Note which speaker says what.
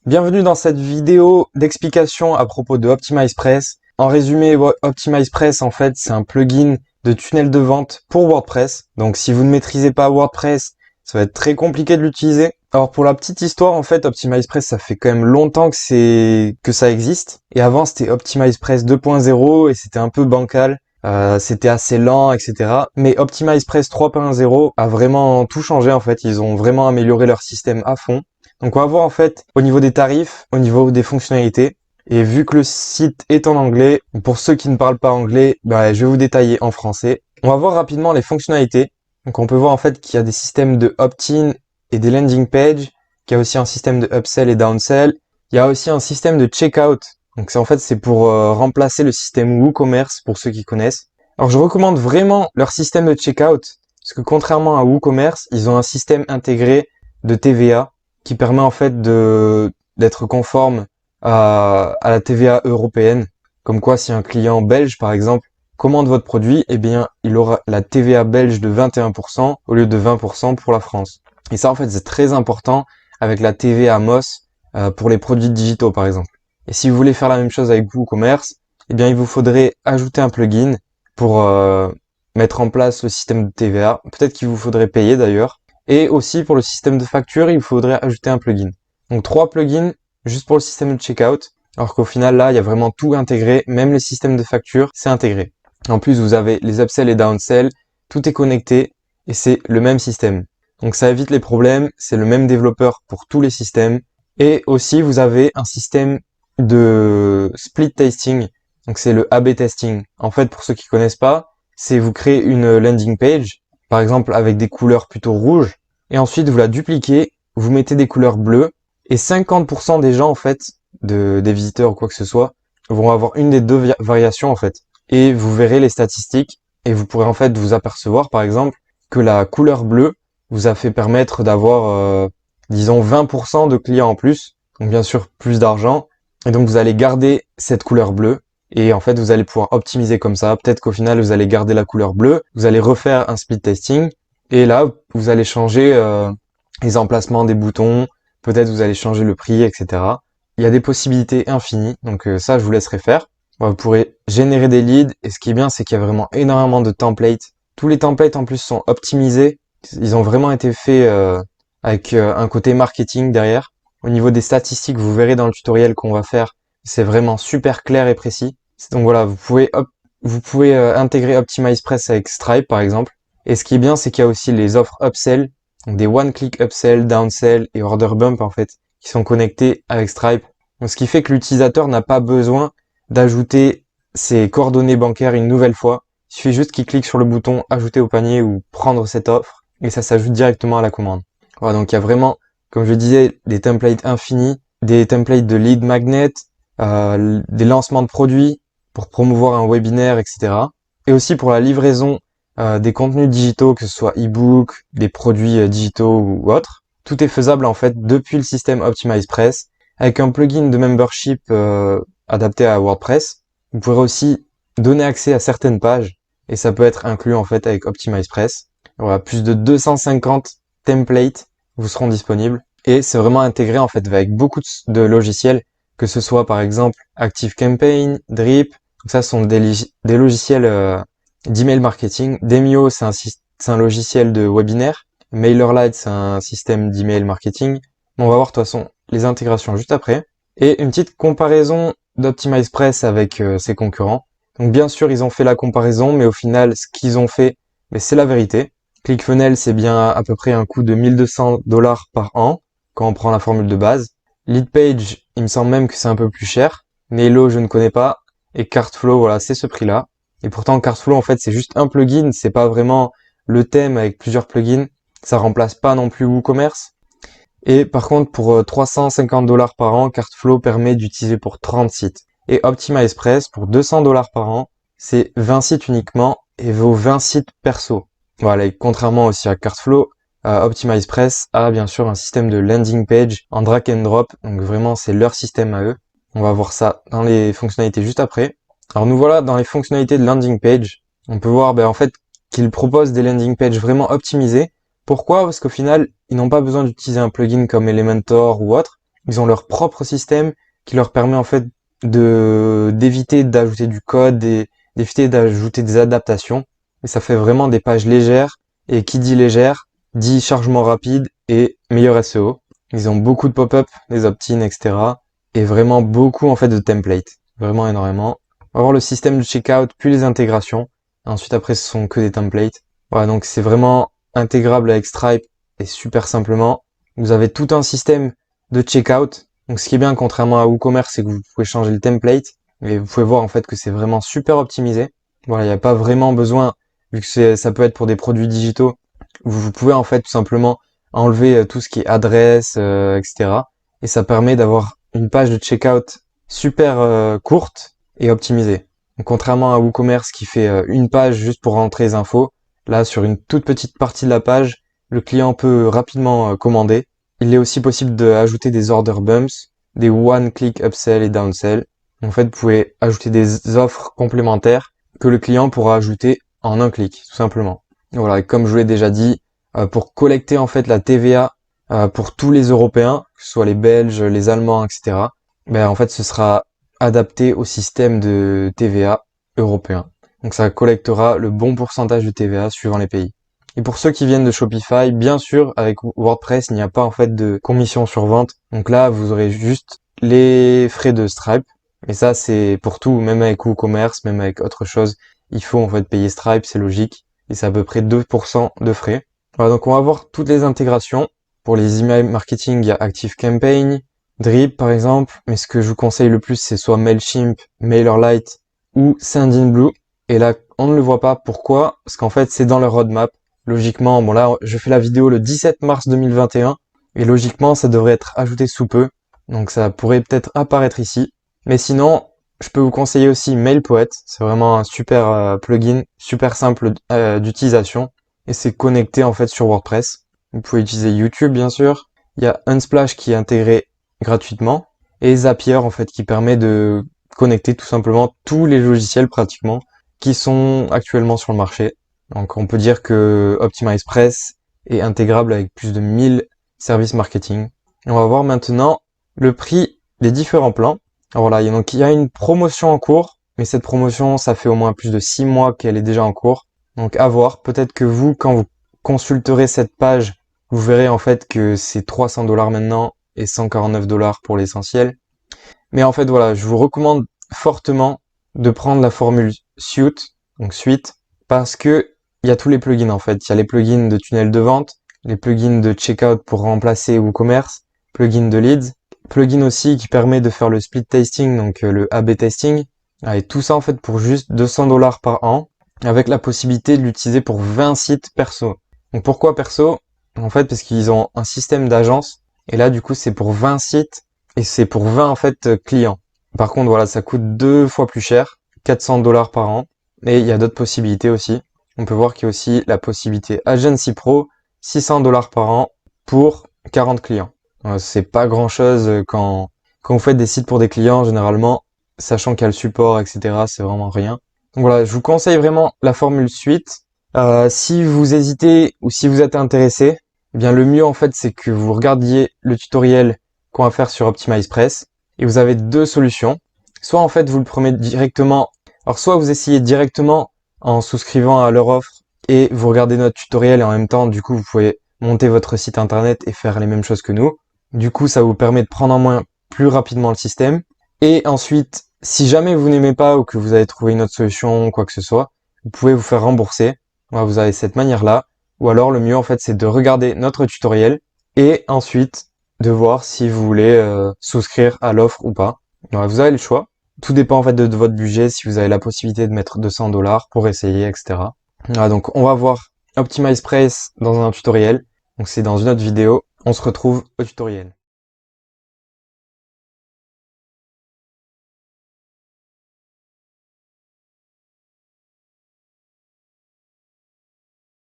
Speaker 1: Bienvenue dans cette vidéo d'explication à propos de OptimizePress. En résumé, OptimizePress, en fait, c'est un plugin de tunnel de vente pour WordPress. Donc, si vous ne maîtrisez pas WordPress, ça va être très compliqué de l'utiliser. Alors, pour la petite histoire, en fait, OptimizePress, ça fait quand même longtemps que ça existe. Et avant, c'était OptimizePress 2.0 et c'était un peu bancal. C'était assez lent, etc. Mais OptimizePress 3.0 a vraiment tout changé, en fait. Ils ont vraiment amélioré leur système à fond. Donc on va voir en fait au niveau des tarifs, au niveau des fonctionnalités. Et vu que le site est en anglais, pour ceux qui ne parlent pas anglais, je vais vous détailler en français. On va voir rapidement les fonctionnalités. Donc on peut voir en fait qu'il y a des systèmes de opt-in et des landing pages, qu'il y a aussi un système de upsell et downsell. Il y a aussi un système de checkout. Donc c'est pour remplacer le système WooCommerce pour ceux qui connaissent. Alors je recommande vraiment leur système de checkout parce que contrairement à WooCommerce, ils ont un système intégré de TVA qui permet en fait d'être conforme à la TVA européenne. Comme quoi, si un client belge, par exemple, commande votre produit, eh bien, il aura la TVA belge de 21% au lieu de 20% pour la France. Et ça, en fait, c'est très important avec la TVA MOS pour les produits digitaux, par exemple. Et si vous voulez faire la même chose avec WooCommerce, eh bien, il vous faudrait ajouter un plugin pour mettre en place le système de TVA. Peut-être qu'il vous faudrait payer d'ailleurs. Et aussi pour le système de facture, il faudrait ajouter un plugin. Donc 3 plugins juste pour le système de checkout. Alors qu'au final là, il y a vraiment tout intégré, même les systèmes de facture, c'est intégré. En plus, vous avez les upsells et downsells, tout est connecté et c'est le même système. Donc ça évite les problèmes, c'est le même développeur pour tous les systèmes. Et aussi, vous avez un système de split testing. Donc c'est le A/B testing. En fait, pour ceux qui connaissent pas, c'est vous créez une landing page par exemple avec des couleurs plutôt rouges, et ensuite vous la dupliquez, vous mettez des couleurs bleues, et 50% des gens en fait, des visiteurs ou quoi que ce soit, vont avoir une des deux variations en fait. Et vous verrez les statistiques, et vous pourrez en fait vous apercevoir par exemple que la couleur bleue vous a fait permettre d'avoir, disons 20% de clients en plus, donc bien sûr plus d'argent, et donc vous allez garder cette couleur bleue, et en fait, vous allez pouvoir optimiser comme ça. Peut-être qu'au final, vous allez garder la couleur bleue. Vous allez refaire un split testing. Et là, vous allez changer les emplacements des boutons. Peut-être vous allez changer le prix, etc. Il y a des possibilités infinies. Donc ça, je vous laisserai faire. Vous pourrez générer des leads. Et ce qui est bien, c'est qu'il y a vraiment énormément de templates. Tous les templates en plus sont optimisés. Ils ont vraiment été faits avec un côté marketing derrière. Au niveau des statistiques, vous verrez dans le tutoriel qu'on va faire. C'est vraiment super clair et précis. Donc voilà, vous pouvez intégrer OptimizePress avec Stripe par exemple. Et ce qui est bien, c'est qu'il y a aussi les offres upsell, donc des one-click upsell, downsell et order bump en fait, qui sont connectés avec Stripe. Donc ce qui fait que l'utilisateur n'a pas besoin d'ajouter ses coordonnées bancaires une nouvelle fois. Il suffit juste qu'il clique sur le bouton ajouter au panier ou prendre cette offre et ça s'ajoute directement à la commande. Voilà, donc il y a vraiment, comme je disais, des templates infinis, des templates de lead magnet, des lancements de produits, pour promouvoir un webinaire, etc. Et aussi pour la livraison des contenus digitaux, que ce soit e-book, des produits digitaux ou autres. Tout est faisable en fait depuis le système OptimizePress avec un plugin de membership adapté à WordPress. Vous pourrez aussi donner accès à certaines pages et ça peut être inclus en fait avec OptimizePress. Voilà, plus de 250 templates vous seront disponibles et c'est vraiment intégré en fait avec beaucoup de logiciels, que ce soit par exemple ActiveCampaign, Drip. Donc ça, ce sont des logiciels d'email marketing. Demio, c'est un logiciel de webinaire. MailerLite, c'est un système d'email marketing. On va voir de toute façon les intégrations juste après. Et une petite comparaison d'OptimizePress avec ses concurrents. Donc bien sûr, ils ont fait la comparaison, mais au final, ce qu'ils ont fait, c'est la vérité. ClickFunnels, c'est bien à peu près un coût de 1200$ par an quand on prend la formule de base. Leadpage, il me semble même que c'est un peu plus cher. Nailo, je ne connais pas. Et Cartflow, voilà, c'est ce prix-là. Et pourtant, Cartflow, en fait, c'est juste un plugin. C'est pas vraiment le thème avec plusieurs plugins. Ça remplace pas non plus WooCommerce. Et par contre, pour 350$ par an, Cartflow permet d'utiliser pour 30 sites. Et OptimizePress, pour 200$ par an, c'est 20 sites uniquement et vos 20 sites perso. Voilà, et contrairement aussi à Cartflow, OptimizePress a bien sûr un système de landing page en drag and drop. Donc vraiment, c'est leur système à eux. On va voir ça dans les fonctionnalités juste après. Alors nous voilà dans les fonctionnalités de landing page. On peut voir en fait qu'ils proposent des landing pages vraiment optimisées. Pourquoi? Parce qu'au final, ils n'ont pas besoin d'utiliser un plugin comme Elementor ou autre. ils ont leur propre système qui leur permet en fait d'éviter d'ajouter du code et d'éviter d'ajouter des adaptations. Et ça fait vraiment des pages légères. Et qui dit légère, dit chargement rapide et meilleur SEO. Ils ont beaucoup de pop-up, des opt-in, etc. Et vraiment beaucoup en fait de templates. Vraiment énormément. On va voir le système de checkout, puis les intégrations. Ensuite après ce sont que des templates. Voilà, donc c'est vraiment intégrable avec Stripe et super simplement. Vous avez tout un système de checkout. Donc ce qui est bien contrairement à WooCommerce, c'est que vous pouvez changer le template. Et vous pouvez voir en fait que c'est vraiment super optimisé. Voilà, il n'y a pas vraiment besoin, vu que ça peut être pour des produits digitaux, vous pouvez en fait tout simplement enlever tout ce qui est adresse, etc. Et ça permet d'avoir une page de checkout super courte et optimisée. Donc, contrairement à WooCommerce qui fait une page juste pour rentrer les infos, là sur une toute petite partie de la page, le client peut rapidement commander. Il est aussi possible d'ajouter des order bumps, des one-click upsell et downsell. En fait, vous pouvez ajouter des offres complémentaires que le client pourra ajouter en un clic, tout simplement. Et voilà, et comme je vous l'ai déjà dit, pour collecter en fait la TVA pour tous les Européens, que ce soit les Belges, les Allemands, etc., ben en fait ce sera adapté au système de TVA européen. Donc ça collectera le bon pourcentage de TVA suivant les pays. Et pour ceux qui viennent de Shopify, bien sûr, avec WordPress, il n'y a pas en fait de commission sur vente. Donc là, vous aurez juste les frais de Stripe. Et ça, c'est pour tout, même avec WooCommerce, même avec autre chose. Il faut en fait payer Stripe, c'est logique. Et c'est à peu près 2% de frais. Voilà, donc on va voir toutes les intégrations. Pour les email marketing, il y a ActiveCampaign, Drip par exemple. Mais ce que je vous conseille le plus, c'est soit Mailchimp, MailerLite ou Sendinblue. Et là, on ne le voit pas. Pourquoi? Parce qu'en fait, c'est dans leur roadmap. Logiquement, bon là, je fais la vidéo le 17 mars 2021 et logiquement, ça devrait être ajouté sous peu. Donc ça pourrait peut-être apparaître ici. Mais sinon, je peux vous conseiller aussi MailPoet. C'est vraiment un super plugin, super simple d'utilisation et c'est connecté en fait sur WordPress. Vous pouvez utiliser YouTube bien sûr. Il y a Unsplash qui est intégré gratuitement et Zapier en fait qui permet de connecter tout simplement tous les logiciels pratiquement qui sont actuellement sur le marché. Donc on peut dire que OptimizePress est intégrable avec plus de 1000 services marketing. Et on va voir maintenant le prix des différents plans. Alors voilà, donc il y a une promotion en cours, mais cette promotion, ça fait au moins plus de 6 mois qu'elle est déjà en cours. Donc à voir, peut-être que vous, quand vous consulterez cette page, vous verrez en fait que c'est 300$ maintenant et 149$ pour l'essentiel. Mais en fait voilà, je vous recommande fortement de prendre la formule Suite, donc Suite, parce que il y a tous les plugins en fait. Il y a les plugins de tunnel de vente, les plugins de checkout pour remplacer WooCommerce, plugin de leads, plugin aussi qui permet de faire le split testing, donc le A/B testing, et tout ça en fait pour juste 200$ par an, avec la possibilité de l'utiliser pour 20 sites perso. Donc pourquoi perso? En fait parce qu'ils ont un système d'agence, et là du coup c'est pour 20 sites, et c'est pour 20 en fait clients. Par contre voilà, ça coûte 2 fois plus cher, 400$ par an, et il y a d'autres possibilités aussi. On peut voir qu'il y a aussi la possibilité Agency Pro, 600$ par an pour 40 clients. C'est pas grand chose quand vous faites des sites pour des clients, généralement, sachant qu'il y a le support, etc., c'est vraiment rien. Donc voilà, je vous conseille vraiment la formule Suite. Si vous hésitez ou si vous êtes intéressé, eh bien le mieux en fait c'est que vous regardiez le tutoriel qu'on va faire sur OptimizePress et vous avez deux solutions. Soit en fait vous le prenez directement, alors soit vous essayez directement en souscrivant à leur offre et vous regardez notre tutoriel et en même temps du coup vous pouvez monter votre site internet et faire les mêmes choses que nous. Du coup ça vous permet de prendre en main plus rapidement le système. Et ensuite, si jamais vous n'aimez pas ou que vous avez trouvé une autre solution, quoi que ce soit, vous pouvez vous faire rembourser. Voilà, vous avez cette manière-là. Ou alors le mieux en fait c'est de regarder notre tutoriel et ensuite de voir si vous voulez souscrire à l'offre ou pas. Voilà, vous avez le choix. Tout dépend en fait de votre budget, si vous avez la possibilité de mettre 200$ pour essayer, etc. Voilà, donc on va voir OptimizePress dans un tutoriel. Donc c'est dans une autre vidéo. On se retrouve au tutoriel.